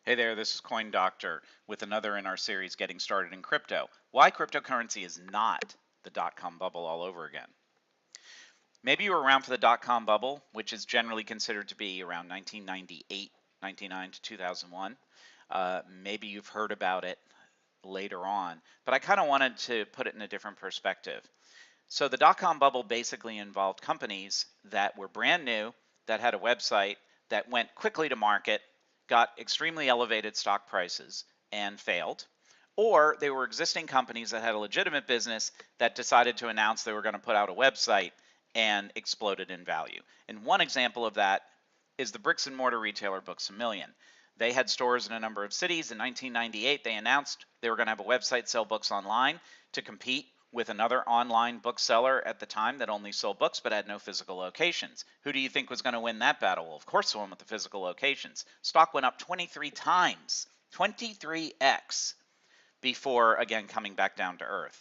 Hey there, this is Coin Doctor with another in our series Getting Started in Crypto. Why cryptocurrency is not the dot-com bubble all over again. Maybe you were around for the dot-com bubble, which is generally considered to be around 1998, 99 to 2001. Maybe you've heard about it later on, but I kind of wanted to put it in a different perspective. So the dot-com bubble basically involved companies that were brand new, that had a website, that went quickly to market, got extremely elevated stock prices and failed, or they were existing companies that had a legitimate business that decided to announce they were going to put out a website and exploded in value. And one example of that is the bricks and mortar retailer Books A Million. They had stores in a number of cities. In 1998, they announced they were going to have a website, sell books online to compete with another online bookseller at the time that only sold books but had no physical locations. Who do you think was going to win that battle? Well, of course, the one with the physical locations. Stock went up 23 times, 23x, before again coming back down to earth.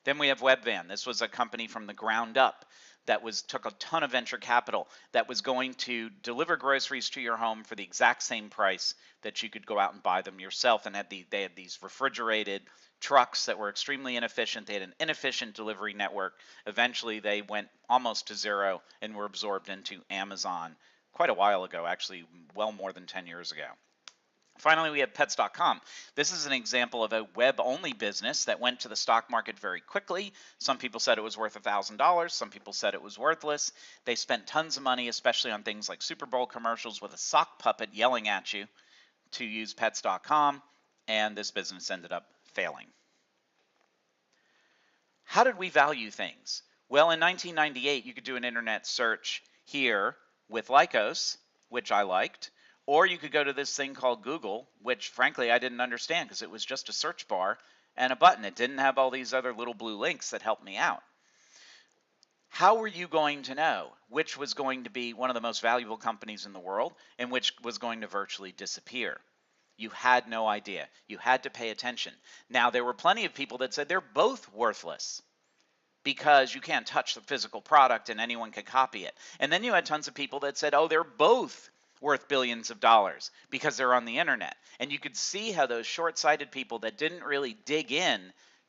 Then we have Webvan. This was a company from the ground up that took a ton of venture capital that was going to deliver groceries to your home for the exact same price that you could go out and buy them yourself, and they had these refrigerated trucks that were extremely inefficient. They had an inefficient delivery network. Eventually they went almost to zero and were absorbed into Amazon quite a while ago, actually well more than 10 years ago. Finally, we have Pets.com. This is an example of a web-only business that went to the stock market very quickly. Some people said it was worth $1,000. Some people said it was worthless. They spent tons of money, especially on things like Super Bowl commercials with a sock puppet yelling at you to use Pets.com, and this business ended up failing. How did we value things? Well, in 1998, you could do an internet search here with Lycos, which I liked, or you could go to this thing called Google, which frankly I didn't understand because it was just a search bar and a button. It didn't have all these other little blue links that helped me out. How were you going to know which was going to be one of the most valuable companies in the world and which was going to virtually disappear? You had no idea. You had to pay attention. Now, there were plenty of people that said they're both worthless because you can't touch the physical product and anyone can copy it. And then you had tons of people that said, oh, they're both worth billions of dollars because they're on the internet. And you could see how those short-sighted people that didn't really dig in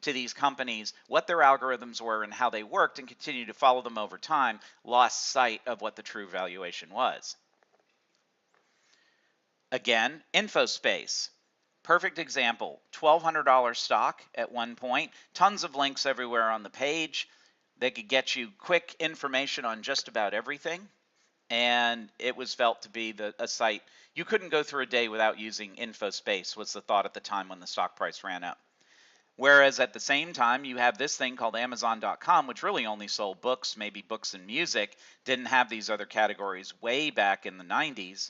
to these companies, what their algorithms were and how they worked, and continued to follow them over time, lost sight of what the true valuation was. Again, InfoSpace. Perfect example. $1,200 stock at one point. Tons of links everywhere on the page. They could get you quick information on just about everything. And it was felt to be a site you couldn't go through a day without using InfoSpace, was the thought at the time when the stock price ran up. Whereas at the same time, you have this thing called Amazon.com, which really only sold books, maybe books and music, didn't have these other categories way back in the 90s.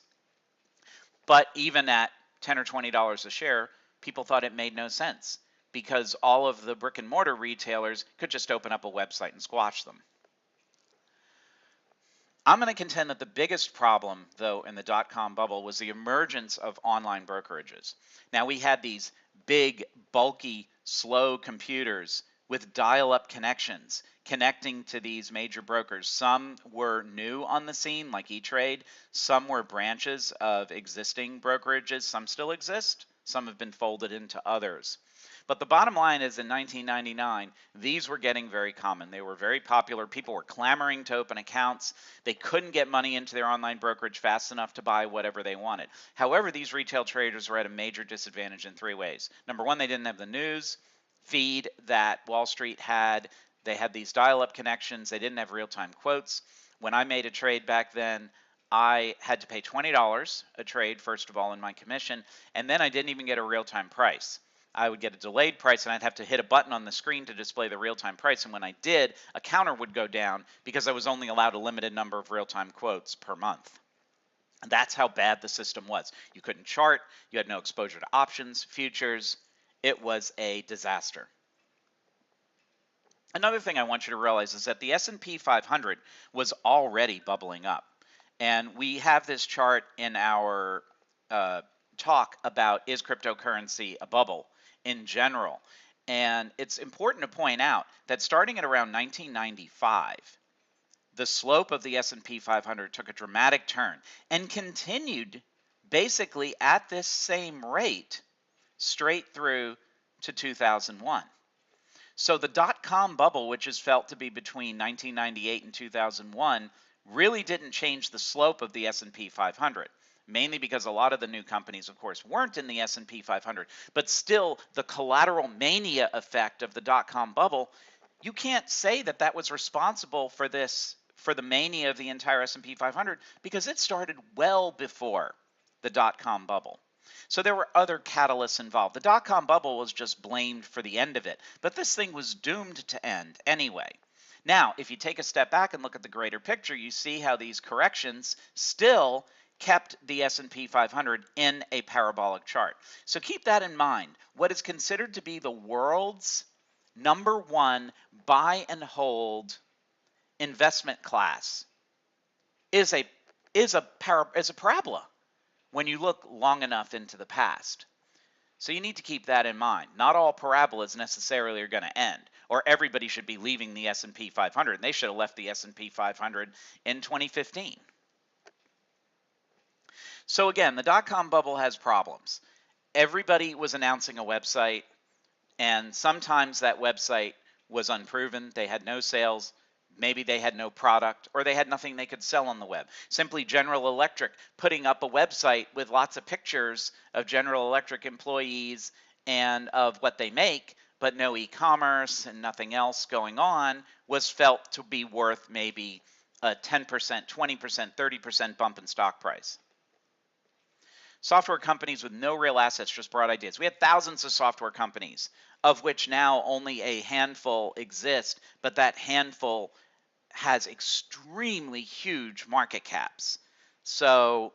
But even at $10 or $20 a share, people thought it made no sense because all of the brick and mortar retailers could just open up a website and squash them. I'm going to contend that the biggest problem, though, in the dot-com bubble was the emergence of online brokerages. Now, we had these big, bulky, slow computers with dial-up connections connecting to these major brokers. Some were new on the scene, like E-Trade. Some were branches of existing brokerages. Some still exist. Some have been folded into others. But the bottom line is, in 1999, these were getting very common. They were very popular. People were clamoring to open accounts. They couldn't get money into their online brokerage fast enough to buy whatever they wanted. However, these retail traders were at a major disadvantage in three ways. Number one, they didn't have the news feed that Wall Street had. They had these dial-up connections. They didn't have real-time quotes. When I made a trade back then, I had to pay $20 a trade, first of all, in my commission, and then I didn't even get a real-time price. I would get a delayed price, and I'd have to hit a button on the screen to display the real-time price, and when I did, a counter would go down because I was only allowed a limited number of real-time quotes per month. And that's how bad the system was. You couldn't chart. You had no exposure to options, futures. It was a disaster. Another thing I want you to realize is that the S&P 500 was already bubbling up. And we have this chart in our talk about, is cryptocurrency a bubble in general? And it's important to point out that starting at around 1995, the slope of the S&P 500 took a dramatic turn and continued basically at this same rate straight through to 2001. So the dot-com bubble, which is felt to be between 1998 and 2001, really didn't change the slope of the S&P 500, mainly because a lot of the new companies, of course, weren't in the S&P 500. But still, the collateral mania effect of the dot-com bubble, you can't say that that was responsible for the mania of the entire S&P 500, because it started well before the dot-com bubble. So there were other catalysts involved. The dot-com bubble was just blamed for the end of it, but this thing was doomed to end anyway. Now, if you take a step back and look at the greater picture, you see how these corrections still kept the S&P 500 in a parabolic chart. So keep that in mind. What is considered to be the world's #1 buy and hold investment class is a parabola when you look long enough into the past. So you need to keep that in mind. Not all parabolas necessarily are going to end, or everybody should be leaving the S&P 500. They should have left the S&P 500 in 2015. So again, the dot-com bubble has problems. Everybody was announcing a website, and sometimes that website was unproven. They had no sales. Maybe they had no product, or they had nothing they could sell on the web. Simply General Electric putting up a website with lots of pictures of General Electric employees and of what they make, but no e-commerce and nothing else going on, was felt to be worth maybe a 10%, 20%, 30% bump in stock price. Software companies with no real assets just brought ideas. We had thousands of software companies, of which now only a handful exist, but that handful has extremely huge market caps. So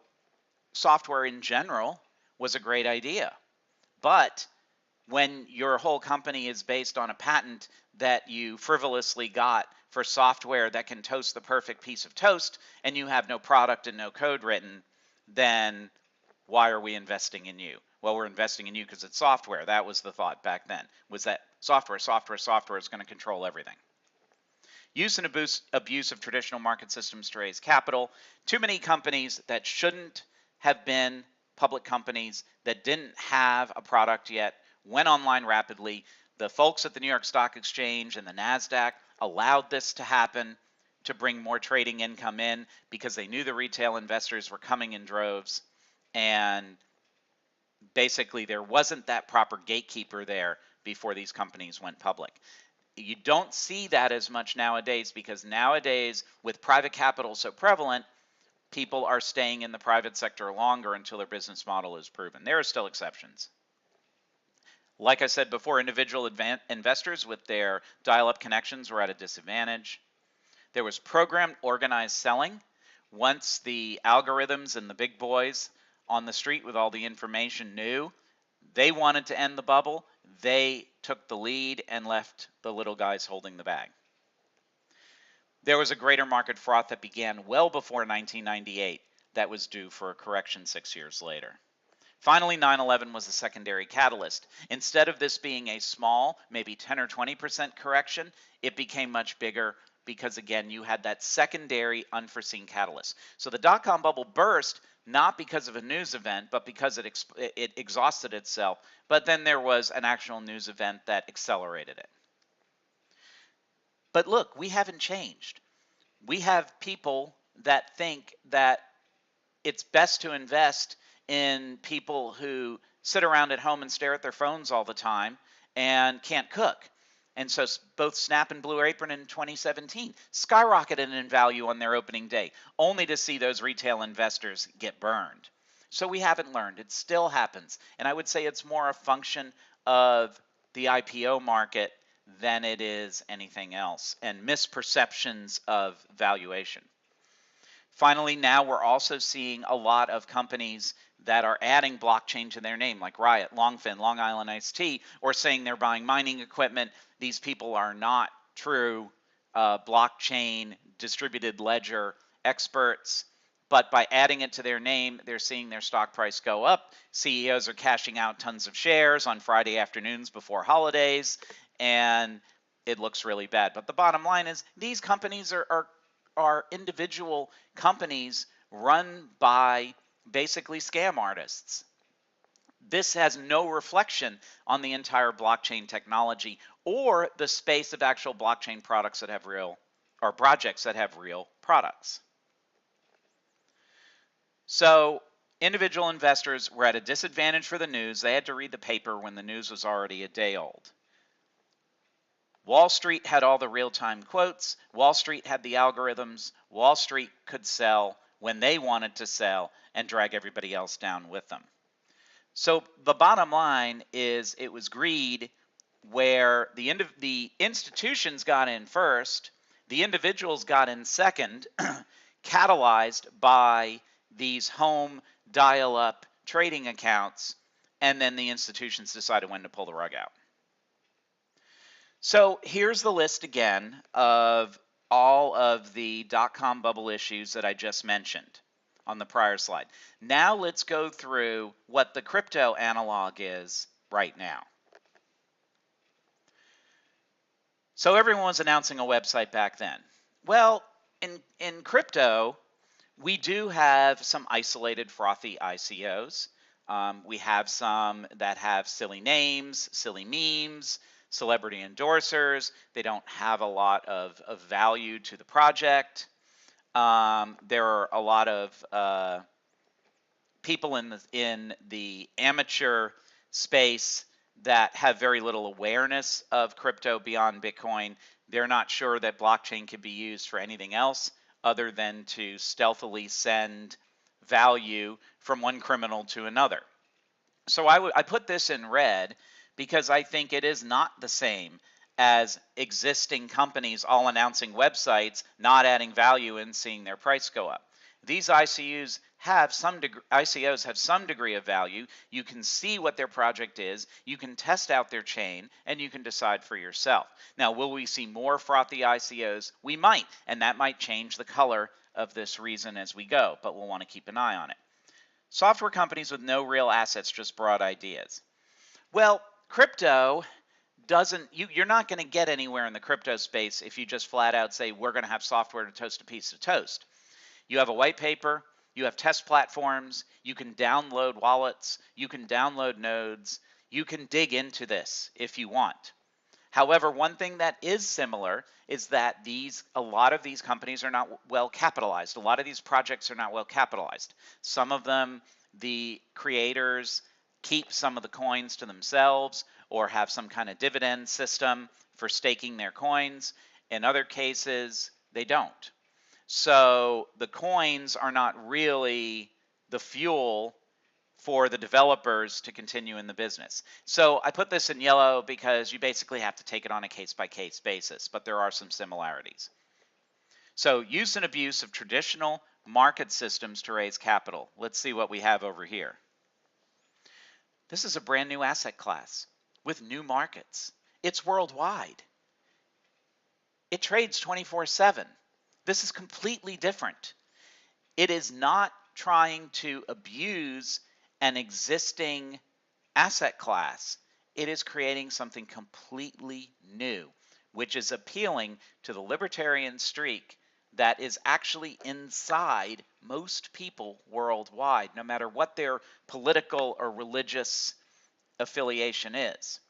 software in general was a great idea. But when your whole company is based on a patent that you frivolously got for software that can toast the perfect piece of toast, and you have no product and no code written, then why are we investing in you? Well, we're investing in you because it's software. That was the thought back then, was that software is going to control everything. Use and abuse of traditional market systems to raise capital. Too many companies that shouldn't have been public companies, that didn't have a product yet, went online rapidly. The folks at the New York Stock Exchange and the NASDAQ allowed this to happen to bring more trading income in because they knew the retail investors were coming in droves. And basically there wasn't that proper gatekeeper there before these companies went public. You don't see that as much nowadays, because nowadays, with private capital so prevalent, people are staying in the private sector longer until their business model is proven. There are still exceptions. Like I said before, individual investors with their dial-up connections were at a disadvantage. There was programmed organized selling. Once the algorithms and the big boys on the street with all the information knew they wanted to end the bubble, they took the lead and left the little guys holding the bag. There was a greater market froth that began well before 1998 that was due for a correction 6 years later. Finally, 9/11 was a secondary catalyst. Instead of this being a small, maybe 10 or 20% correction, it became much bigger because, again, you had that secondary unforeseen catalyst. So the dot-com bubble burst not because of a news event, but because it exhausted itself. But then there was an actual news event that accelerated it. But look, we haven't changed. We have people that think that it's best to invest in people who sit around at home and stare at their phones all the time and can't cook. And so both Snap and Blue Apron in 2017 skyrocketed in value on their opening day, only to see those retail investors get burned. So we haven't learned. It still happens. And I would say it's more a function of the IPO market than it is anything else, and misperceptions of valuation. Finally, now we're also seeing a lot of companies that are adding blockchain to their name, like Riot, Longfin, Long Island Iced Tea, or saying they're buying mining equipment. These people are not true blockchain distributed ledger experts, but by adding it to their name, they're seeing their stock price go up. CEOs are cashing out tons of shares on Friday afternoons before holidays, and it looks really bad. But the bottom line is these companies are individual companies run by basically scam artists. This has no reflection on the entire blockchain technology or the space of actual blockchain products that have real, or projects that have real products. So individual investors were at a disadvantage for the news. They had to read the paper when the news was already a day old. Wall Street had all the real-time quotes. Wall Street had the algorithms. Wall Street could sell when they wanted to sell and drag everybody else down with them. So the bottom line is it was greed where the institutions got in first, the individuals got in second, catalyzed by these home dial-up trading accounts, and then the institutions decided when to pull the rug out. So here's the list again of all of the dot-com bubble issues that I just mentioned on the prior slide. Now let's go through what the crypto analog is right now. So everyone was announcing a website back then. Well, in crypto, we do have some isolated frothy ICOs. We have some that have silly names, silly memes, celebrity endorsers. They don't have a lot of value to the project. There are a lot of people in the amateur space that have very little awareness of crypto beyond Bitcoin. They're not sure that blockchain can be used for anything else other than to stealthily send value from one criminal to another. So I put this in red because I think it is not the same as existing companies all announcing websites, not adding value and seeing their price go up. These ICOs have some degree of value. You can see what their project is, you can test out their chain, and you can decide for yourself. Now, will we see more frothy ICOs? We might, and that might change the color of this reason as we go, but we'll want to keep an eye on it. Software companies with no real assets, just broad ideas. Well, crypto doesn't, you're not going to get anywhere in the crypto space if you just flat out say we're going to have software to toast a piece of toast. You have a white paper, you have test platforms, you can download wallets, you can download nodes, you can dig into this if you want. However, one thing that is similar is that a lot of these companies are not well capitalized. A lot of these projects are not well capitalized. Some of them, the creators keep some of the coins to themselves or have some kind of dividend system for staking their coins. In other cases, they don't. So the coins are not really the fuel for the developers to continue in the business. So I put this in yellow because you basically have to take it on a case-by-case basis, but there are some similarities. So use and abuse of traditional market systems to raise capital. Let's see what we have over here. This is a brand new asset class with new markets. It's worldwide. It trades 24/7. This is completely different. It is not trying to abuse an existing asset class. It is creating something completely new, which is appealing to the libertarian streak that is actually inside most people worldwide, no matter what their political or religious affiliation is.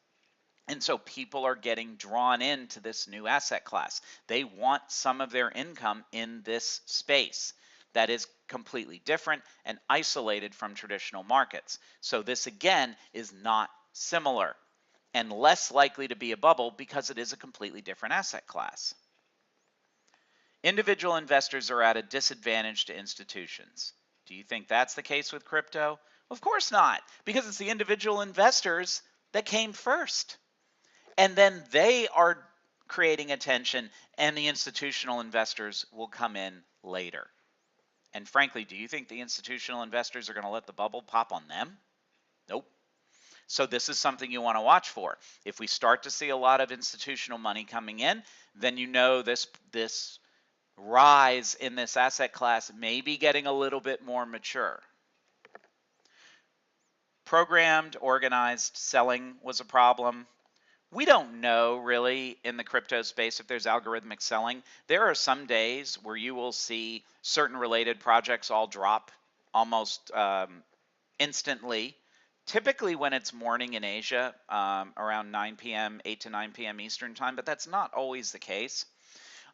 And so people are getting drawn into this new asset class. They want some of their income in this space that is completely different and isolated from traditional markets. So this again is not similar and less likely to be a bubble because it is a completely different asset class. Individual investors are at a disadvantage to institutions. Do you think that's the case with crypto? Of course not, because it's the individual investors that came first. And then they are creating attention, and the institutional investors will come in later. And frankly, do you think the institutional investors are going to let the bubble pop on them? Nope. So this is something you want to watch for. If we start to see a lot of institutional money coming in, then you know this rise in this asset class may be getting a little bit more mature. Programmed, organized selling was a problem. We don't know really in the crypto space if there's algorithmic selling. There are some days where you will see certain related projects all drop almost instantly. Typically when it's morning in Asia, around 9 p.m., 8 to 9 p.m. Eastern time, but that's not always the case.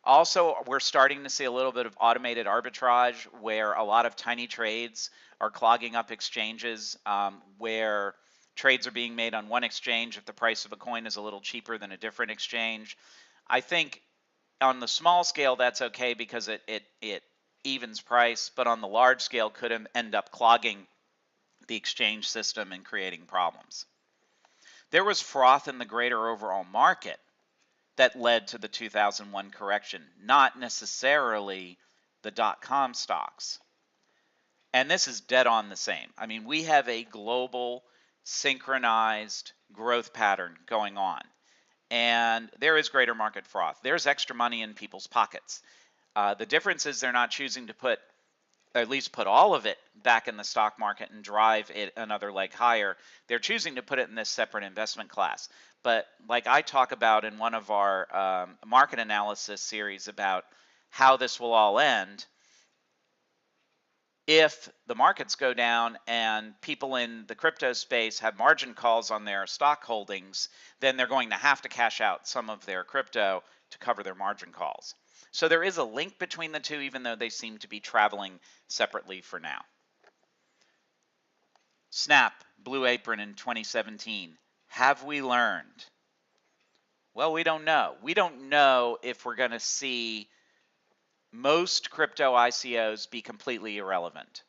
Also, we're starting to see a little bit of automated arbitrage where a lot of tiny trades are clogging up exchanges, where trades are being made on one exchange if the price of a coin is a little cheaper than a different exchange. I think on the small scale that's okay because it evens price, but on the large scale could end up clogging the exchange system and creating problems. There was froth in the greater overall market that led to the 2001 correction, not necessarily the dot-com stocks. And this is dead on the same. I mean, we have a global synchronized growth pattern going on, and there is greater market froth. There's extra money in people's pockets. The difference is they're not choosing to put, or at least put all of it back in the stock market and drive it another leg higher. They're choosing to put it in this separate investment class. But like I talk about in one of our market analysis series about how this will all end, if the markets go down and people in the crypto space have margin calls on their stock holdings, then they're going to have to cash out some of their crypto to cover their margin calls. So there is a link between the two, even though they seem to be traveling separately for now. Snap, Blue Apron in 2017. Have we learned? Well, we don't know. We don't know if we're going to see most crypto ICOs be completely irrelevant.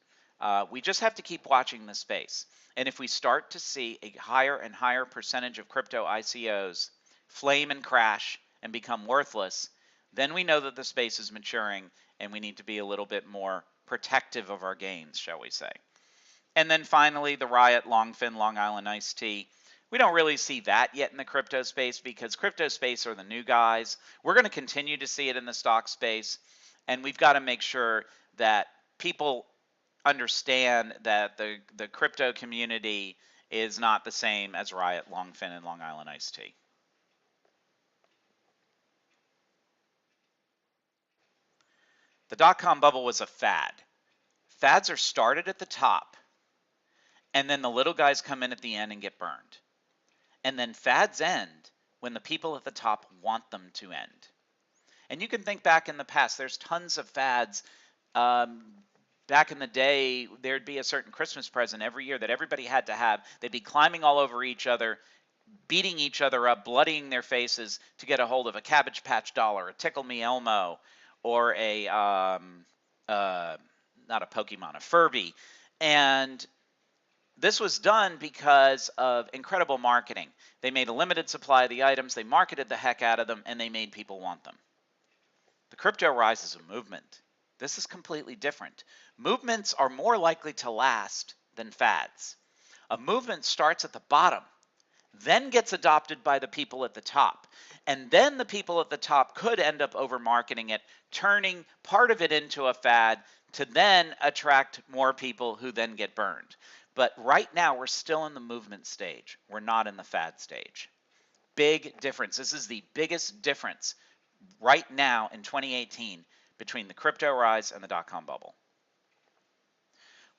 We just have to keep watching the space. And if we start to see a higher and higher percentage of crypto ICOs flame and crash and become worthless, then we know that the space is maturing and we need to be a little bit more protective of our gains, shall we say. And then finally, the Riot Longfin Long Island Iced Tea. We don't really see that yet in the crypto space because crypto space are the new guys. We're going to continue to see it in the stock space, and we've got to make sure that people understand that the crypto community is not the same as Riot Longfin and Long Island Iced Tea. The dot-com bubble was a fad. Fads are started at the top, and then the little guys come in at the end and get burned. And then fads end when the people at the top want them to end. And you can think back in the past, there's tons of fads. Back in the day, there'd be a certain Christmas present every year that everybody had to have. They'd be climbing all over each other, beating each other up, bloodying their faces to get a hold of a Cabbage Patch doll, a Tickle Me Elmo, or a, not a Pokemon, a Furby. And this was done because of incredible marketing. They made a limited supply of the items, they marketed the heck out of them, and they made people want them. The crypto rise is a movement. This is completely different. Movements are more likely to last than fads. A movement starts at the bottom, then gets adopted by the people at the top. And then the people at the top could end up over-marketing it, turning part of it into a fad to then attract more people who then get burned. But right now, we're still in the movement stage. We're not in the fad stage. Big difference. This is the biggest difference right now in 2018 between the crypto rise and the dot-com bubble.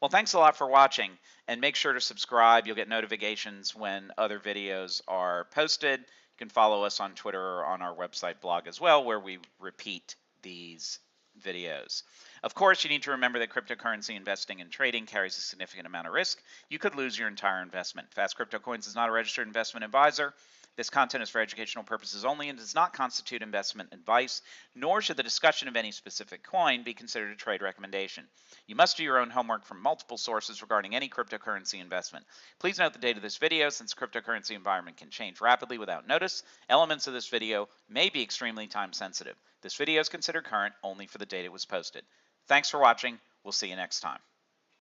Well, thanks a lot for watching, and make sure to subscribe. You'll get notifications when other videos are posted. You can follow us on Twitter or on our website blog as well, where we repeat these videos. Of course, you need to remember that cryptocurrency investing and trading carries a significant amount of risk. You could lose your entire investment. Fast Crypto Coins is not a registered investment advisor. This content is for educational purposes only and does not constitute investment advice, nor should the discussion of any specific coin be considered a trade recommendation. You must do your own homework from multiple sources regarding any cryptocurrency investment. Please note the date of this video, since the cryptocurrency environment can change rapidly without notice. Elements of this video may be extremely time sensitive. This video is considered current only for the date it was posted. Thanks for watching. We'll see you next time.